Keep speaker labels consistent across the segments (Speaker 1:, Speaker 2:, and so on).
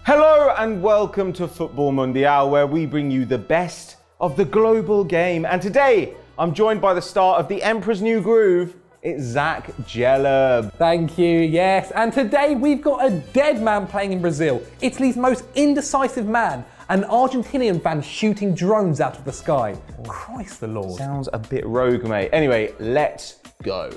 Speaker 1: Hello and welcome to Futbol Mundial, where we bring you the best of the global game. And today, I'm joined by the star of the Emperor's New Groove. It's Zach Jelleb.
Speaker 2: Thank you, yes. And today we've got a dead man playing in Brazil, Italy's most indecisive man, and Argentinian fans shooting drones out of the sky. Oh, Christ the Lord.
Speaker 1: Sounds a bit rogue, mate. Anyway, let's go.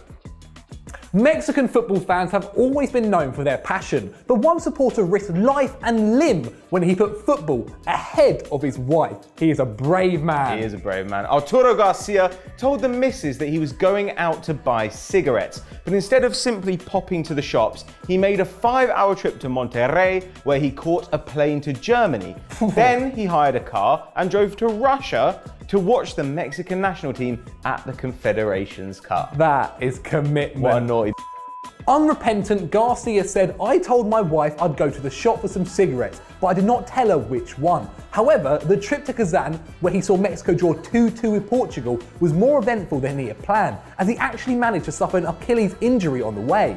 Speaker 2: Mexican football fans have always been known for their passion, but one supporter risked life and limb when he put football ahead of his wife. He is a brave man.
Speaker 1: He is a brave man. Arturo Garcia told the missus that he was going out to buy cigarettes, but instead of simply popping to the shops, he made a 5-hour trip to Monterrey, where he caught a plane to Germany. Then he hired a car and drove to Russia to watch the Mexican national team at the Confederations Cup.
Speaker 2: That is commitment.
Speaker 1: What a naughty.
Speaker 2: Unrepentant, Garcia said, "I told my wife I'd go to the shop for some cigarettes, but I did not tell her which one." However, the trip to Cassano, where he saw Mexico draw 2-2 with Portugal, was more eventful than he had planned, as he actually managed to suffer an Achilles injury on the way.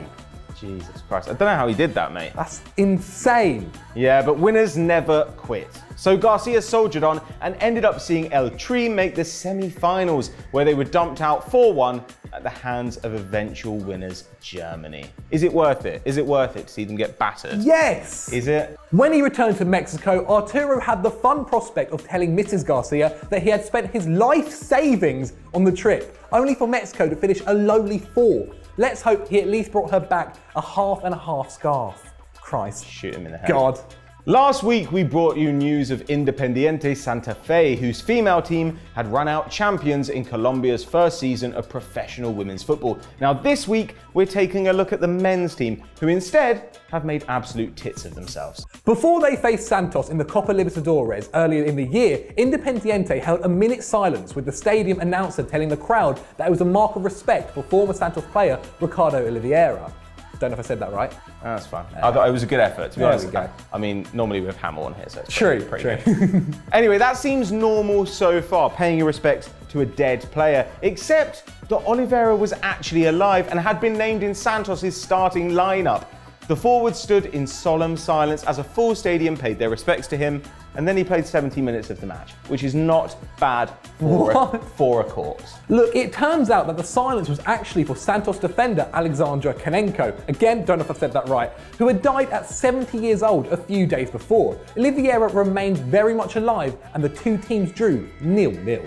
Speaker 1: Jesus Christ, I don't know how he did that, mate.
Speaker 2: That's insane.
Speaker 1: Yeah, but winners never quit. So Garcia soldiered on and ended up seeing El Tri make the semi-finals, where they were dumped out 4-1 at the hands of eventual winners Germany. Is it worth it? Is it worth it to see them get battered?
Speaker 2: Yes!
Speaker 1: Is it?
Speaker 2: When he returned to Mexico, Arturo had the fun prospect of telling Mrs. Garcia that he had spent his life savings on the trip, only for Mexico to finish a lowly 4th. Let's hope he at least brought her back a half scarf. Christ.
Speaker 1: Shoot him in the head.
Speaker 2: God.
Speaker 1: Last week, we brought you news of Independiente Santa Fe, whose female team had run out champions in Colombia's first season of professional women's football. Now this week, we're taking a look at the men's team, who instead have made absolute tits of themselves.
Speaker 2: Before they faced Santos in the Copa Libertadores earlier in the year, Independiente held a minute's silence, with the stadium announcer telling the crowd that it was a mark of respect for former Santos player Ricardo Oliveira. Don't know if I said that right.
Speaker 1: That's fine. I thought it was a good effort, to be honest.
Speaker 2: There we go.
Speaker 1: I mean, normally we have Hammer on here, so it's
Speaker 2: true.
Speaker 1: good. Anyway, that seems normal so far, paying your respects to a dead player, except that Oliveira was actually alive and had been named in Santos' starting lineup. The forward stood in solemn silence as a full stadium paid their respects to him, and then he played 70 minutes of the match, which is not bad for a corpse.
Speaker 2: Look, it turns out that the silence was actually for Santos defender Alexandra Kanenko, again, don't know if I said that right, who had died at 70 years old a few days before. Oliveira remained very much alive, and the two teams drew 0-0.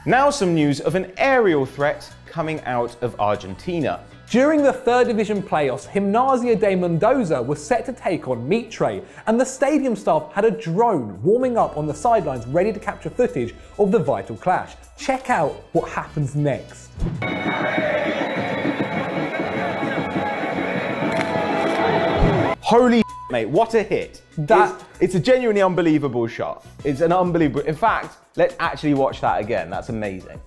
Speaker 1: Now some news of an aerial threat coming out of Argentina.
Speaker 2: During the 3rd Division playoffs, Gimnasia de Mendoza was set to take on Mitre, and the stadium staff had a drone warming up on the sidelines ready to capture footage of the vital clash. Check out what happens next.
Speaker 1: Holy mate, what a hit. It's a genuinely unbelievable shot. It's an unbelievable, in fact, let's actually watch that again. That's amazing.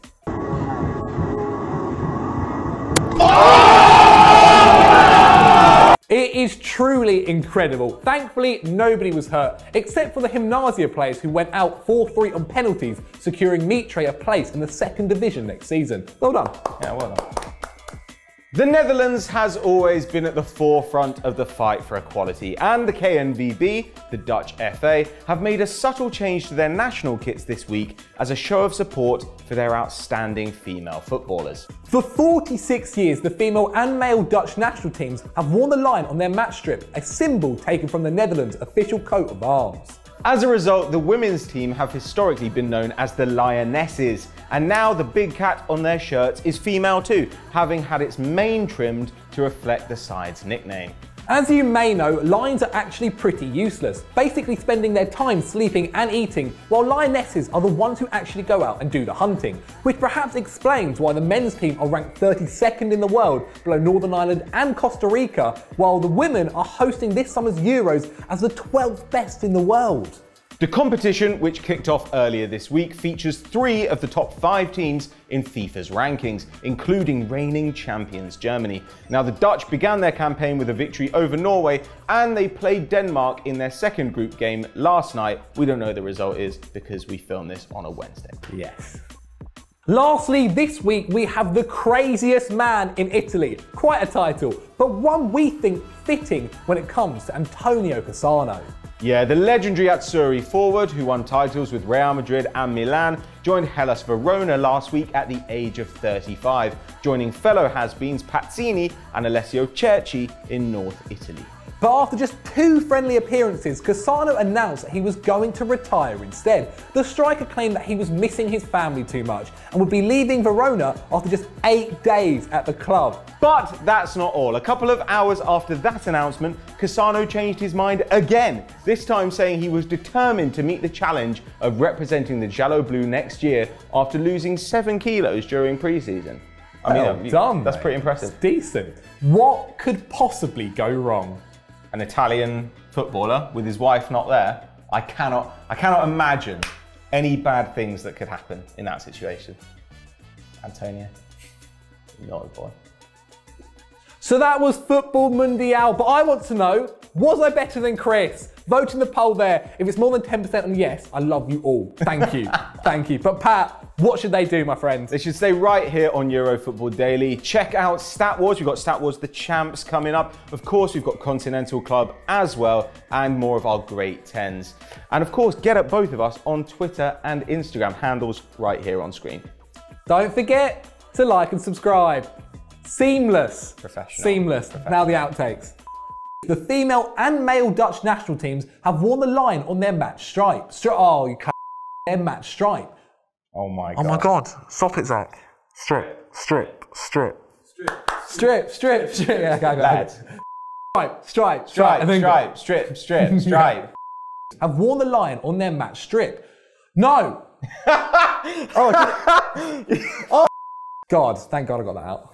Speaker 2: It is truly incredible. Thankfully, nobody was hurt, except for the Gimnasia players who went out 4-3 on penalties, securing Mitre a place in the 2nd Division next season. Well done.
Speaker 1: Yeah, well done. The Netherlands has always been at the forefront of the fight for equality, and the KNVB, the Dutch FA, have made a subtle change to their national kits this week as a show of support for their outstanding female footballers.
Speaker 2: For 46 years, the female and male Dutch national teams have worn the lion on their match strip, a symbol taken from the Netherlands' official coat of arms.
Speaker 1: As a result, the women's team have historically been known as the Lionesses, and now the big cat on their shirts is female too, having had its mane trimmed to reflect the side's nickname.
Speaker 2: As you may know, lions are actually pretty useless, basically spending their time sleeping and eating, while lionesses are the ones who actually go out and do the hunting, which perhaps explains why the men's team are ranked 32nd in the world, below Northern Ireland and Costa Rica, while the women are hosting this summer's Euros as the 12th best in the world.
Speaker 1: The competition, which kicked off earlier this week, features 3 of the top 5 teams in FIFA's rankings, including reigning champions Germany. Now, the Dutch began their campaign with a victory over Norway, and they played Denmark in their second group game last night. We don't know the result is because we filmed this on a Wednesday.
Speaker 2: Yes. Lastly, this week we have the craziest man in Italy. Quite a title, but one we think fitting when it comes to Antonio Cassano.
Speaker 1: Yeah, the legendary Azzurri forward, who won titles with Real Madrid and Milan, joined Hellas Verona last week at the age of 35, joining fellow has-beens Pazzini and Alessio Cerci in North Italy.
Speaker 2: But after just 2 friendly appearances, Cassano announced that he was going to retire instead. The striker claimed that he was missing his family too much and would be leaving Verona after just 8 days at the club.
Speaker 1: But that's not all. A couple of hours after that announcement, Cassano changed his mind again, this time saying he was determined to meet the challenge of representing the Giallo-Blu next year after losing 7 kilos during pre-season. That's pretty impressive.
Speaker 2: It's decent. What could possibly go wrong?
Speaker 1: An Italian footballer with his wife not there, I cannot imagine any bad things that could happen in that situation. Antonio, not a boy.
Speaker 2: So that was Futbol Mundial, but I want to know, was I better than Chris? Vote in the poll there. If it's more than 10% on yes, I love you all. Thank you. Thank you. But Pat, what should they do, my friends?
Speaker 1: They should stay right here on Euro Football Daily. Check out Stat Wars. We've got Stat Wars The Champs coming up. Of course, we've got Continental Club as well, and more of our great 10s. And of course, get at both of us on Twitter and Instagram, handles right here on screen.
Speaker 2: Don't forget to like and subscribe. Seamless.
Speaker 1: Professional.
Speaker 2: Seamless.
Speaker 1: Professional.
Speaker 2: Now the outtakes. The female and male Dutch national teams have worn the line on their match stripe. Their match stripe.
Speaker 1: Oh my God.
Speaker 2: Oh my God. Stop it, Zach. Strip. Yeah,
Speaker 1: Lads.
Speaker 2: Stripe.
Speaker 1: Stripe.
Speaker 2: Have worn the line on their match strip. No. Oh, God, thank God I got that out.